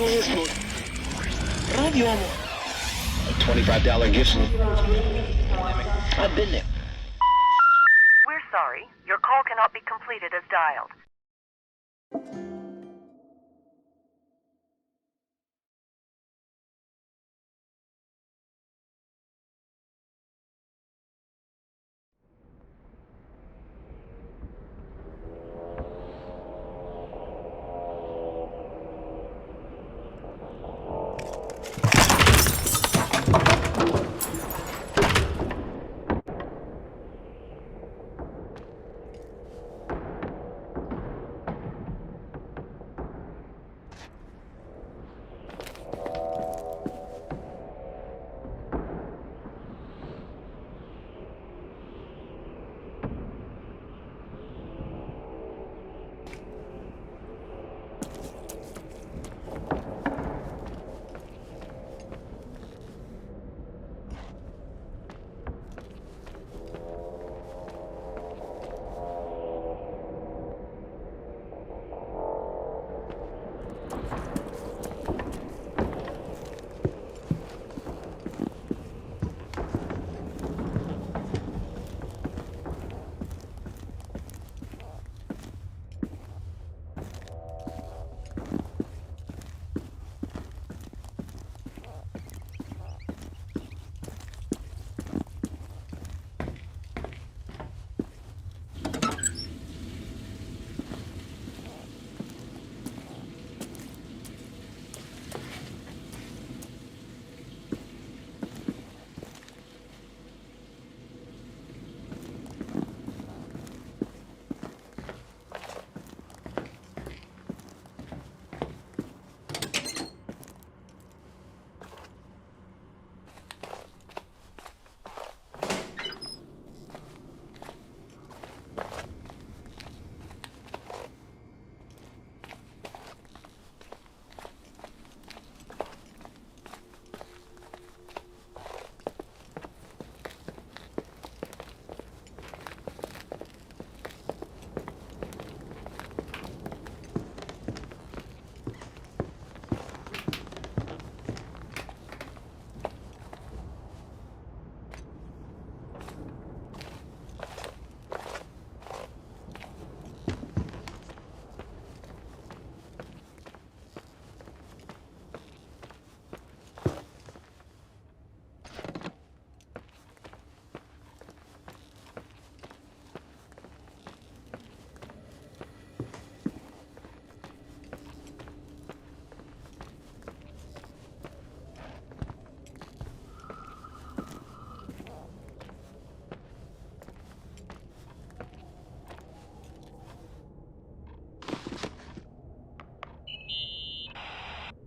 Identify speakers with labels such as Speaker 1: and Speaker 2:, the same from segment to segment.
Speaker 1: Radio amor. A $25 gift. I've been there.
Speaker 2: We're sorry. Your call cannot be completed as dialed.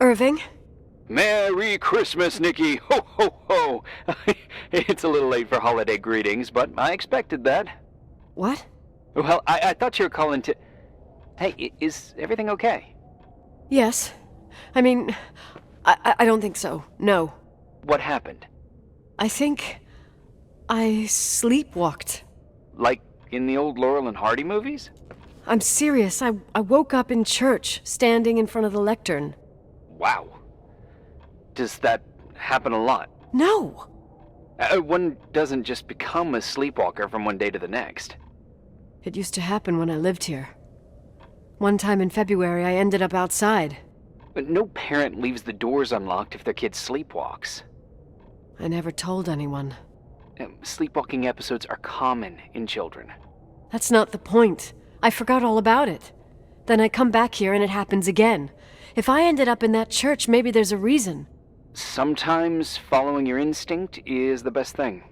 Speaker 3: Irving?
Speaker 4: Merry Christmas, Nikki! Ho, ho, ho! It's a little late for holiday greetings, but I expected that.
Speaker 3: What?
Speaker 4: Well, I thought you were calling to... Hey, is everything okay?
Speaker 3: Yes. I mean, I don't think so. No.
Speaker 4: What happened?
Speaker 3: I think I sleepwalked.
Speaker 4: Like in the old Laurel and Hardy movies?
Speaker 3: I'm serious. I woke up in church, standing in front of the lectern.
Speaker 4: Wow. Does that happen a lot?
Speaker 3: No.
Speaker 4: One doesn't just become a sleepwalker from one day to the next.
Speaker 3: It used to happen when I lived here. One time in February, I ended up outside.
Speaker 4: But no parent leaves the doors unlocked if their kid sleepwalks.
Speaker 3: I never told anyone.
Speaker 4: Sleepwalking episodes are common in children.
Speaker 3: That's not the point. I forgot all about it. Then I come back here and it happens again. If I ended up in that church, maybe there's a reason.
Speaker 4: Sometimes following your instinct is the best thing.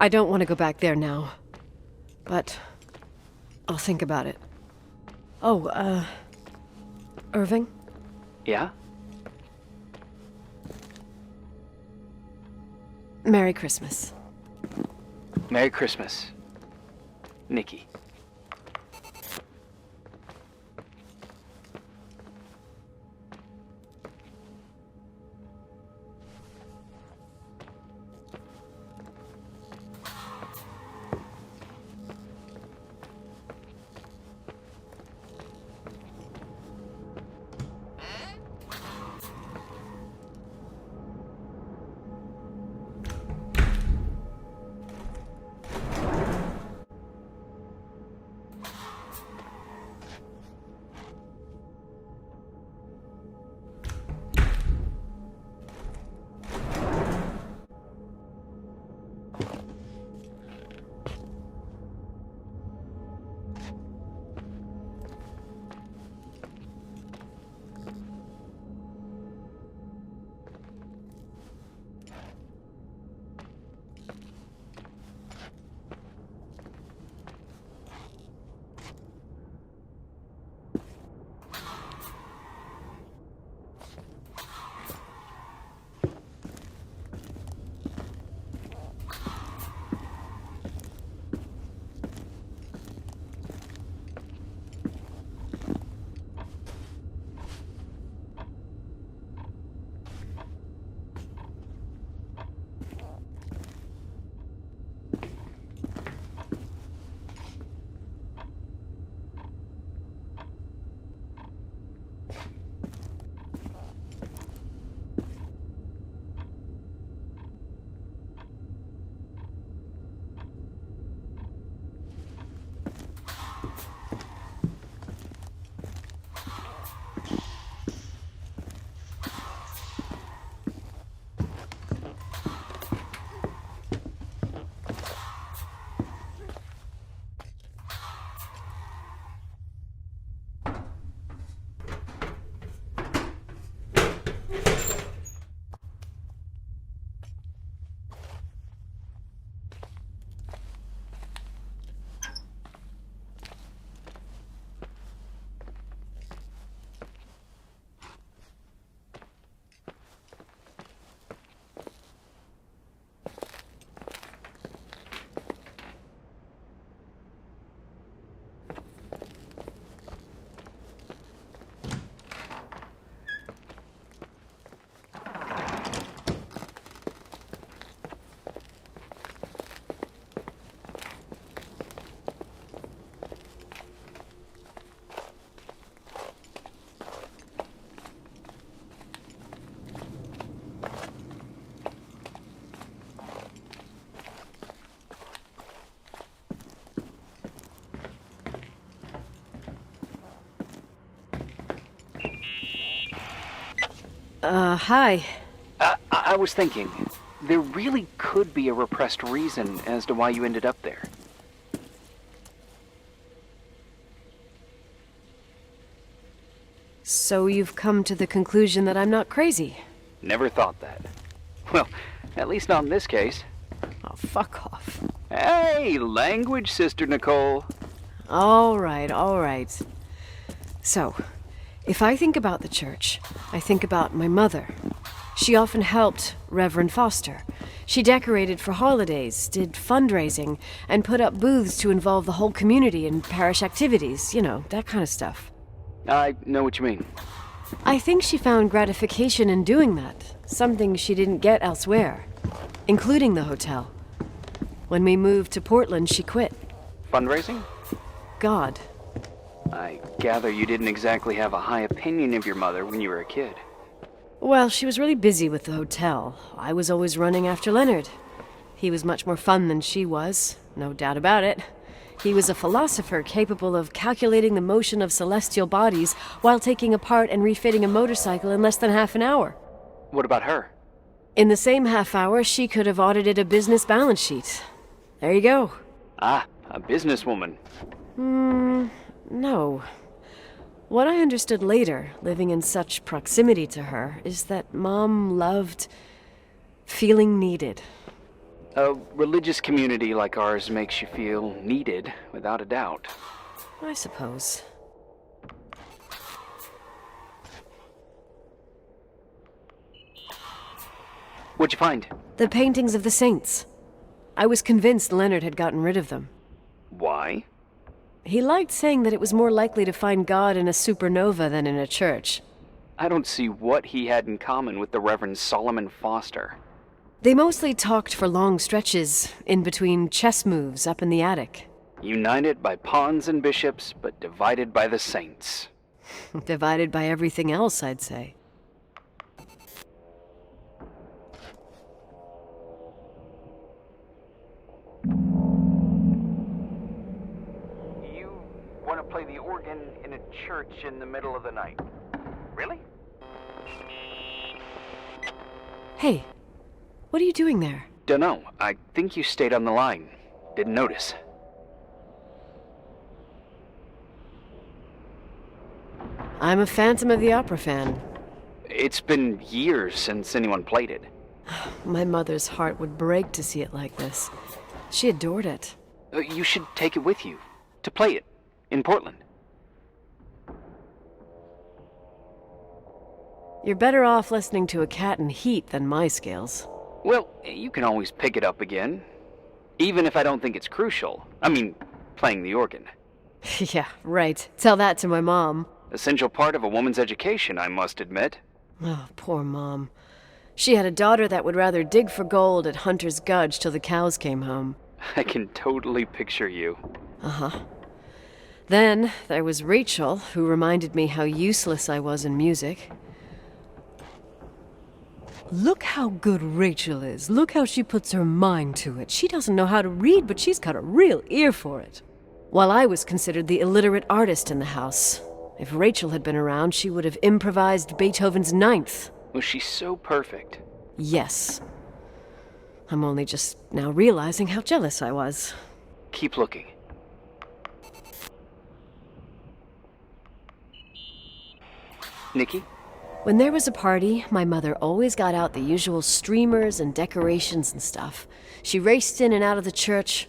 Speaker 3: I don't want to go back there now. But I'll think about it. Oh, Irving?
Speaker 4: Yeah?
Speaker 3: Merry Christmas.
Speaker 4: Merry Christmas, Nikki.
Speaker 3: Hi.
Speaker 4: I was thinking, there really could be a repressed reason as to why you ended up there.
Speaker 3: So you've come to the conclusion that I'm not crazy?
Speaker 4: Never thought that. Well, at least not in this case.
Speaker 3: Oh, fuck off.
Speaker 4: Hey, language, Sister Nicole.
Speaker 3: All right. So, if I think about the church, I think about my mother. She often helped Reverend Foster. She decorated for holidays, did fundraising, and put up booths to involve the whole community in parish activities, that kind of stuff.
Speaker 4: I know what you mean.
Speaker 3: I think she found gratification in doing that, something she didn't get elsewhere, including the hotel. When we moved to Portland, she quit.
Speaker 4: Fundraising?
Speaker 3: God.
Speaker 4: I gather you didn't exactly have a high opinion of your mother when you were a kid.
Speaker 3: Well, she was really busy with the hotel. I was always running after Leonard. He was much more fun than she was, no doubt about it. He was a philosopher capable of calculating the motion of celestial bodies while taking apart and refitting a motorcycle in less than half an hour.
Speaker 4: What about her?
Speaker 3: In the same half hour, she could have audited a business balance sheet. There you go.
Speaker 4: Ah, a businesswoman.
Speaker 3: No. What I understood later, living in such proximity to her, is that Mom loved feeling needed.
Speaker 4: A religious community like ours makes you feel needed, without a doubt.
Speaker 3: I suppose.
Speaker 4: What'd you find?
Speaker 3: The paintings of the saints. I was convinced Leonard had gotten rid of them.
Speaker 4: Why?
Speaker 3: He liked saying that it was more likely to find God in a supernova than in a church.
Speaker 4: I don't see what he had in common with the Reverend Solomon Foster.
Speaker 3: They mostly talked for long stretches, in between chess moves up in the attic.
Speaker 4: United by pawns and bishops, but divided by the saints.
Speaker 3: Divided by everything else, I'd say.
Speaker 4: You want to play the organ in a church in the middle of the night? Really?
Speaker 3: Hey, what are you doing there?
Speaker 4: Dunno. I think you stayed on the line. Didn't notice.
Speaker 3: I'm a Phantom of the Opera fan.
Speaker 4: It's been years since anyone played it.
Speaker 3: My mother's heart would break to see it like this. She adored it.
Speaker 4: You should take it with you. To play it. In Portland.
Speaker 3: You're better off listening to a cat in heat than my scales.
Speaker 4: Well, you can always pick it up again. Even if I don't think it's crucial. I mean, playing the organ.
Speaker 3: Yeah, right. Tell that to my mom.
Speaker 4: Essential part of a woman's education, I must admit.
Speaker 3: Oh, poor Mom. She had a daughter that would rather dig for gold at Hunter's Gulch till the cows came home.
Speaker 4: I can totally picture you.
Speaker 3: Uh-huh. Then there was Rachel, who reminded me how useless I was in music. Look how good Rachel is. Look how she puts her mind to it. She doesn't know how to read, but she's got a real ear for it. While I was considered the illiterate artist in the house. If Rachel had been around, she would have improvised Beethoven's Ninth.
Speaker 4: Was she so perfect?
Speaker 3: Yes. I'm only just now realizing how jealous I was.
Speaker 4: Keep looking. Nikki?
Speaker 3: When there was a party, my mother always got out the usual streamers and decorations and stuff. She raced in and out of the church,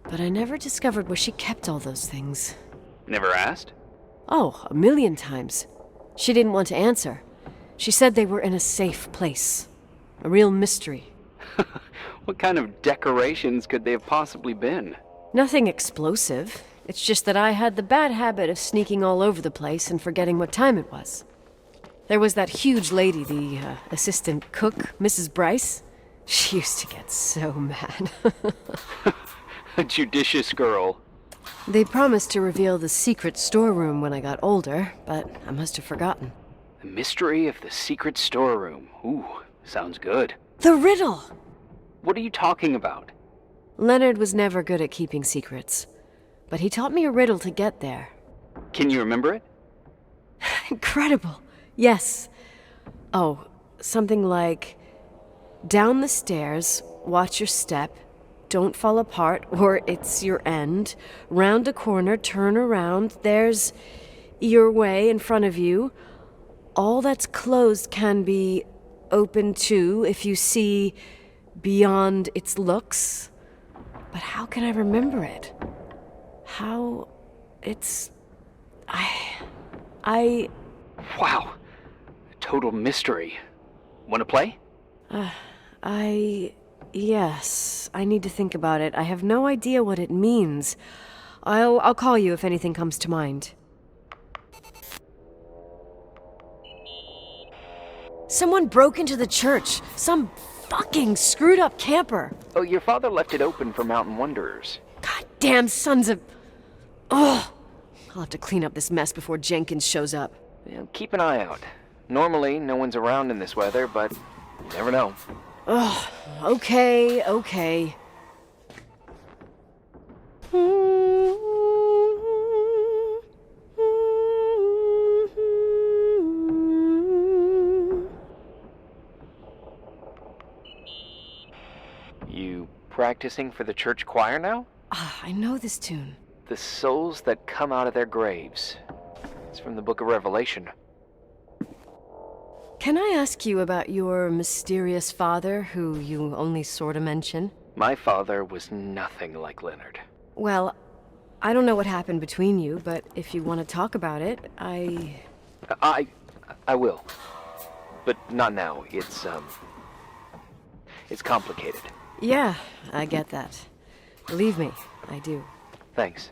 Speaker 3: but I never discovered where she kept all those things.
Speaker 4: Never asked?
Speaker 3: Oh, 1,000,000 times. She didn't want to answer. She said they were in a safe place. A real mystery.
Speaker 4: What kind of decorations could they have possibly been?
Speaker 3: Nothing explosive. It's just that I had the bad habit of sneaking all over the place and forgetting what time it was. There was that huge lady, the assistant cook, Mrs. Bryce. She used to get so mad.
Speaker 4: A judicious girl.
Speaker 3: They promised to reveal the secret storeroom when I got older, but I must have forgotten.
Speaker 4: The mystery of the secret storeroom. Ooh, sounds good.
Speaker 3: The riddle!
Speaker 4: What are you talking about?
Speaker 3: Leonard was never good at keeping secrets, but he taught me a riddle to get there.
Speaker 4: Can you remember it?
Speaker 3: Incredible! Yes. Oh, something like, down the stairs, watch your step, don't fall apart or it's your end, round a corner, turn around, there's your way in front of you. All that's closed can be open too if you see beyond its looks. But how can I remember it? How it's... I...
Speaker 4: Wow. Total mystery. Want to play?
Speaker 3: Yes, I need to think about it. I have no idea what it means. I'll call you if anything comes to mind. Someone broke into the church. Some fucking screwed up camper.
Speaker 4: Oh, your father left it open for mountain wanderers.
Speaker 3: Goddamn sons of... Ugh. I'll have to clean up this mess before Jenkins shows up.
Speaker 4: Yeah, keep an eye out. Normally, no one's around in this weather, but you never know.
Speaker 3: Ugh. Okay.
Speaker 4: You practicing for the church choir now?
Speaker 3: I know this tune.
Speaker 4: The souls that come out of their graves. It's from the book of Revelation.
Speaker 3: Can I ask you about your mysterious father, who you only sorta mention?
Speaker 4: My father was nothing like Leonard.
Speaker 3: Well, I don't know what happened between you, but if you want to talk about it,
Speaker 4: I will. But not now. It's complicated.
Speaker 3: Yeah, I get that. Believe me, I do.
Speaker 4: Thanks.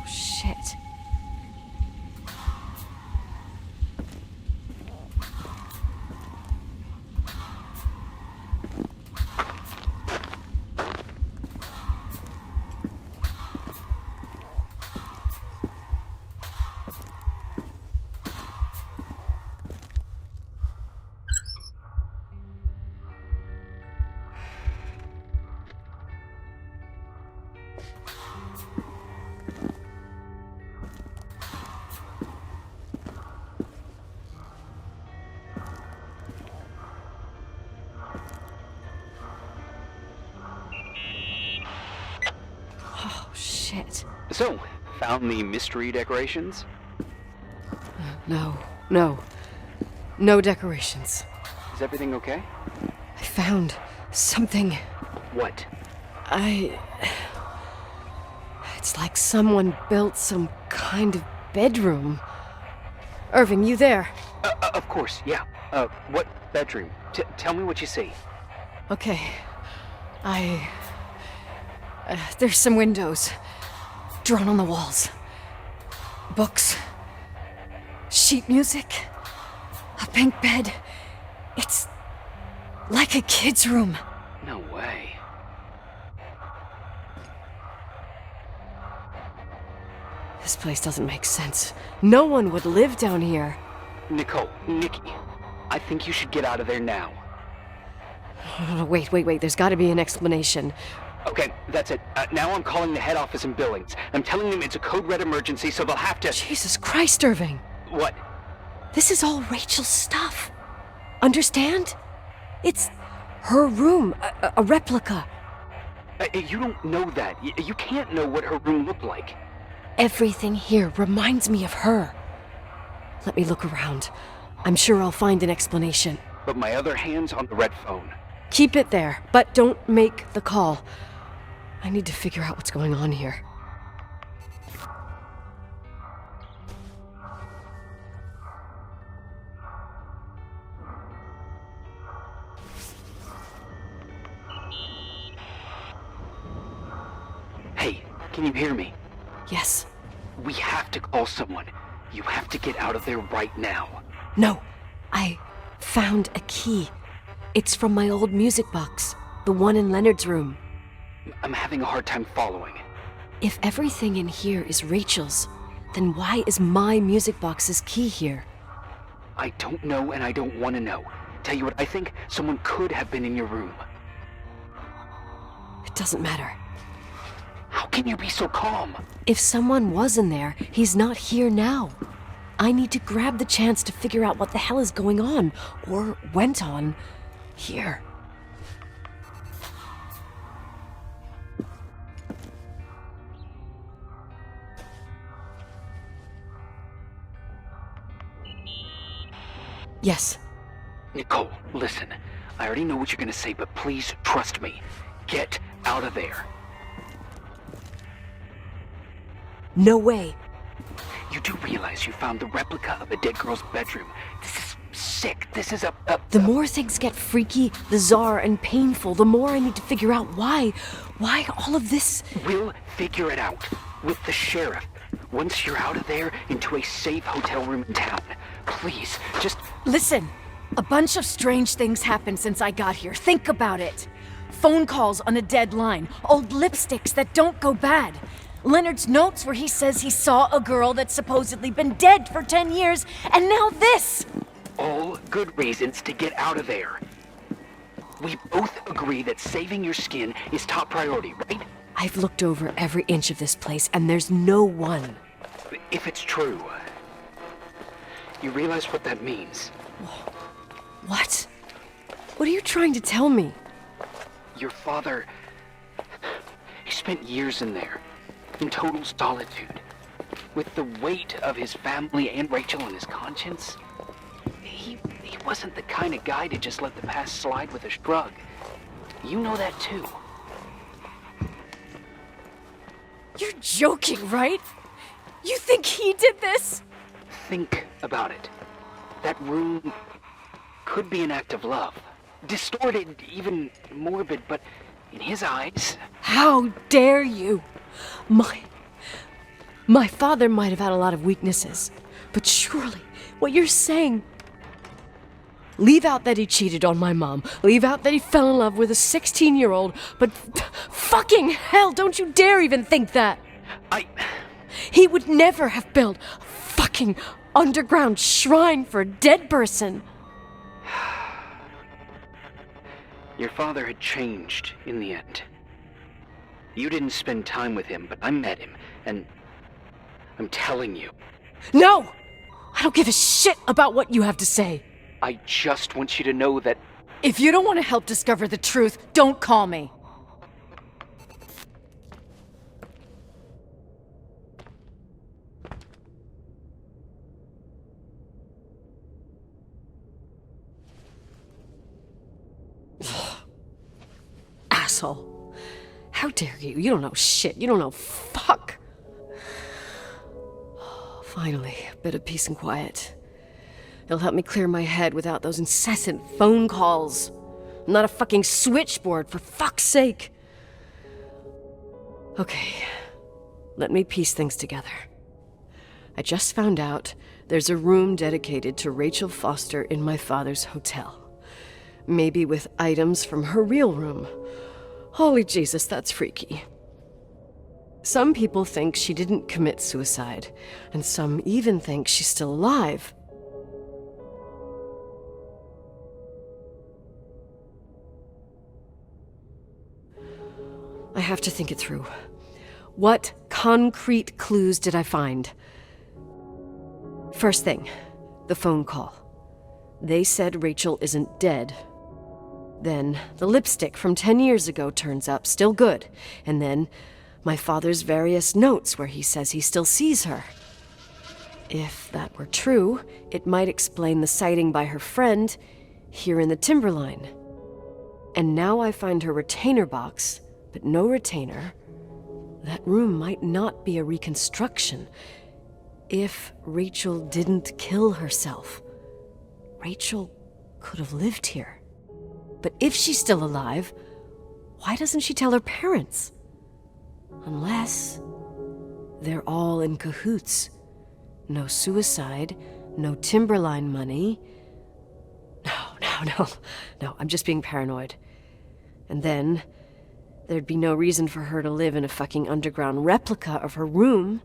Speaker 3: Shit. Shit.
Speaker 4: So, found the mystery decorations?
Speaker 3: No. No decorations.
Speaker 4: Is everything okay?
Speaker 3: I found something.
Speaker 4: What?
Speaker 3: It's like someone built some kind of bedroom. Irving, you there?
Speaker 4: Of course, yeah. What bedroom? Tell me what you see.
Speaker 3: Okay. There's some windows. Drawn on the walls. Books. Sheet music. A pink bed. It's like a kid's room.
Speaker 4: No way.
Speaker 3: This place doesn't make sense. No one would live down here.
Speaker 4: Nikki, I think you should get out of there now.
Speaker 3: Wait. There's gotta be an explanation.
Speaker 4: Okay, that's it. Now I'm calling the head office in Billings. I'm telling them it's a code red emergency, so they'll have to...
Speaker 3: Jesus Christ, Irving.
Speaker 4: What?
Speaker 3: This is all Rachel's stuff. Understand? It's her room, a replica.
Speaker 4: You don't know that. You can't know what her room looked like.
Speaker 3: Everything here reminds me of her. Let me look around. I'm sure I'll find an explanation.
Speaker 4: But my other hand's on the red phone.
Speaker 3: Keep it there, but don't make the call. I need to figure out what's going on here.
Speaker 4: Hey, can you hear me?
Speaker 3: Yes.
Speaker 4: We have to call someone. You have to get out of there right now.
Speaker 3: No, I found a key. It's from my old music box, the one in Leonard's room.
Speaker 4: I'm having a hard time following.
Speaker 3: If everything in here is Rachel's, then why is my music box's key here?
Speaker 4: I don't know and I don't want to know. Tell you what, I think someone could have been in your room.
Speaker 3: It doesn't matter.
Speaker 4: How can you be so calm?
Speaker 3: If someone was in there, he's not here now. I need to grab the chance to figure out what the hell is going on, or went on, here. Yes.
Speaker 4: Nicole, listen. I already know what you're gonna say, but please trust me. Get out of there.
Speaker 3: No way.
Speaker 4: You do realize you found the replica of a dead girl's bedroom. This is sick. This is
Speaker 3: The more things get freaky, bizarre, and painful, the more I need to figure out why. Why all of this?
Speaker 4: We'll figure it out. With the sheriff. Once you're out of there, into a safe hotel room in town. Please, just...
Speaker 5: Listen, a bunch of strange things happened since I got here. Think about it. Phone calls on a dead line, old lipsticks that don't go bad. Leonard's notes where he says he saw a girl that's supposedly been dead for 10 years, and now this!
Speaker 4: All good reasons to get out of there. We both agree that saving your skin is top priority, right?
Speaker 3: I've looked over every inch of this place, and there's no one.
Speaker 4: If it's true, you realize what that means.
Speaker 3: What? What are you trying to tell me?
Speaker 4: Your father... he spent years in there. In total solitude, with the weight of his family and Rachel on his conscience. He wasn't the kind of guy to just let the past slide with a shrug. You know that too.
Speaker 5: You're joking, right? You think he did this?
Speaker 4: Think about it. That room could be an act of love. Distorted, even morbid, but in his eyes...
Speaker 3: How dare you! My father might have had a lot of weaknesses, but surely what you're saying... Leave out that he cheated on my mom. Leave out that he fell in love with a 16-year-old, but fucking hell, don't you dare even think that! He would never have built a fucking underground shrine for a dead person.
Speaker 4: Your father had changed in the end. You didn't spend time with him, but I met him, and I'm telling you.
Speaker 3: No! I don't give a shit about what you have to say.
Speaker 4: I just want you to know that...
Speaker 5: If you don't want to help discover the truth, don't call me.
Speaker 3: Asshole. How dare you? You don't know shit. You don't know fuck. Finally, a bit of peace and quiet. It'll help me clear my head without those incessant phone calls. I'm not a fucking switchboard, for fuck's sake. Okay, let me piece things together. I just found out there's a room dedicated to Rachel Foster in my father's hotel. Maybe with items from her real room. Holy Jesus, that's freaky. Some people think she didn't commit suicide, and some even think she's still alive. I have to think it through. What concrete clues did I find? First thing, the phone call. They said Rachel isn't dead. Then the lipstick from 10 years ago turns up, still good. And then my father's various notes where he says he still sees her. If that were true, it might explain the sighting by her friend here in the timberline. And now I find her retainer box, but no retainer. That room might not be a reconstruction. If Rachel didn't kill herself, Rachel could have lived here. But if she's still alive, why doesn't she tell her parents? Unless they're all in cahoots. No suicide, no timberline money. No, I'm just being paranoid. And then there'd be no reason for her to live in a fucking underground replica of her room.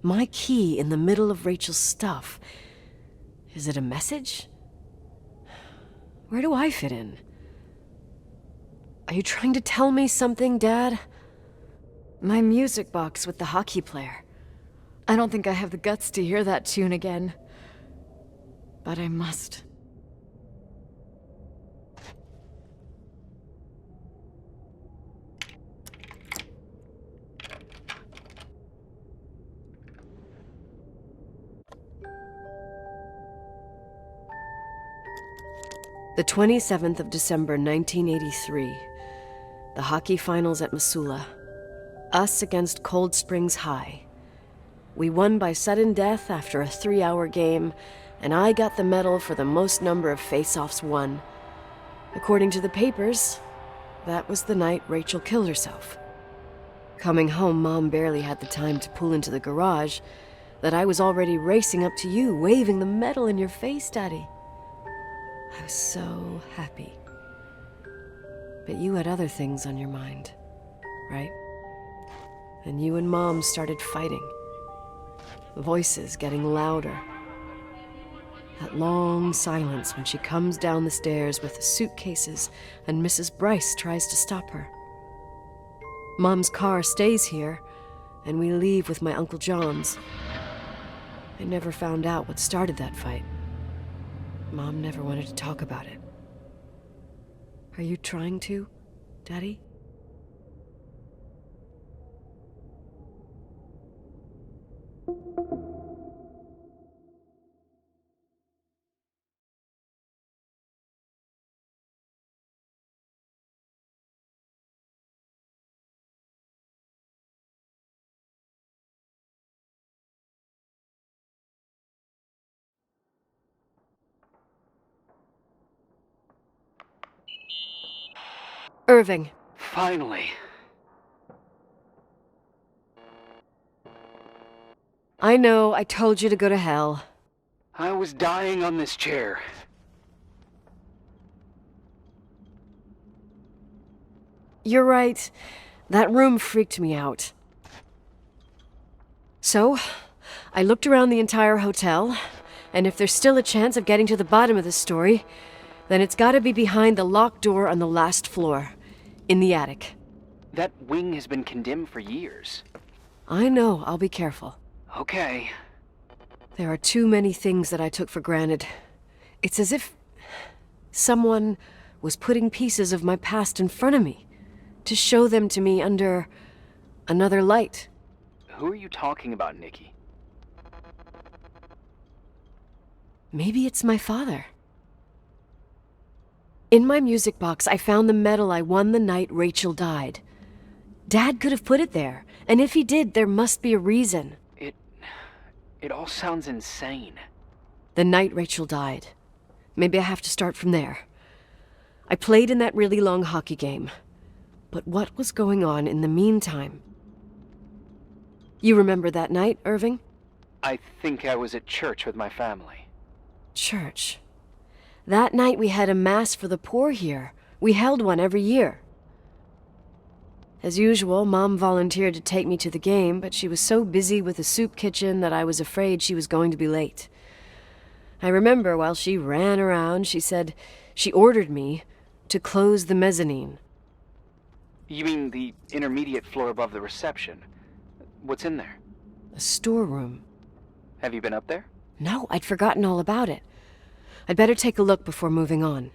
Speaker 3: My key in the middle of Rachel's stuff. Is it a message? Where do I fit in? Are you trying to tell me something, Dad? My music box with the hockey player. I don't think I have the guts to hear that tune again. But I must. The 27th of December, 1983. The hockey finals at Missoula. Us against Cold Springs High. We won by sudden death after a 3-hour game, and I got the medal for the most number of face-offs won. According to the papers, that was the night Rachel killed herself. Coming home, Mom barely had the time to pull into the garage that I was already racing up to you, waving the medal in your face, Daddy. I was so happy. But you had other things on your mind, right? And you and Mom started fighting. Voices getting louder. That long silence when she comes down the stairs with the suitcases and Mrs. Bryce tries to stop her. Mom's car stays here, and we leave with my Uncle John's. I never found out what started that fight. Mom never wanted to talk about it. Are you trying to, Daddy? Irving.
Speaker 4: Finally.
Speaker 3: I know, I told you to go to hell.
Speaker 4: I was dying on this chair.
Speaker 3: You're right. That room freaked me out. So, I looked around the entire hotel, and if there's still a chance of getting to the bottom of this story, then it's gotta be behind the locked door on the last floor, in the attic.
Speaker 4: That wing has been condemned for years.
Speaker 3: I know, I'll be careful.
Speaker 4: Okay.
Speaker 3: There are too many things that I took for granted. It's as if someone was putting pieces of my past in front of me, to show them to me under another light.
Speaker 4: Who are you talking about, Nikki?
Speaker 3: Maybe it's my father. In my music box, I found the medal I won the night Rachel died. Dad could have put it there, and if he did, there must be a reason.
Speaker 4: It all sounds insane.
Speaker 3: The night Rachel died. Maybe I have to start from there. I played in that really long hockey game. But what was going on in the meantime? You remember that night, Irving?
Speaker 4: I think I was at church with my family.
Speaker 3: Church. That night we had a mass for the poor here. We held one every year. As usual, Mom volunteered to take me to the game, but she was so busy with the soup kitchen that I was afraid she was going to be late. I remember while she ran around, she said she ordered me to close the mezzanine.
Speaker 4: You mean the intermediate floor above the reception? What's in there?
Speaker 3: A storeroom.
Speaker 4: Have you been up there?
Speaker 3: No, I'd forgotten all about it. I'd better take a look before moving on.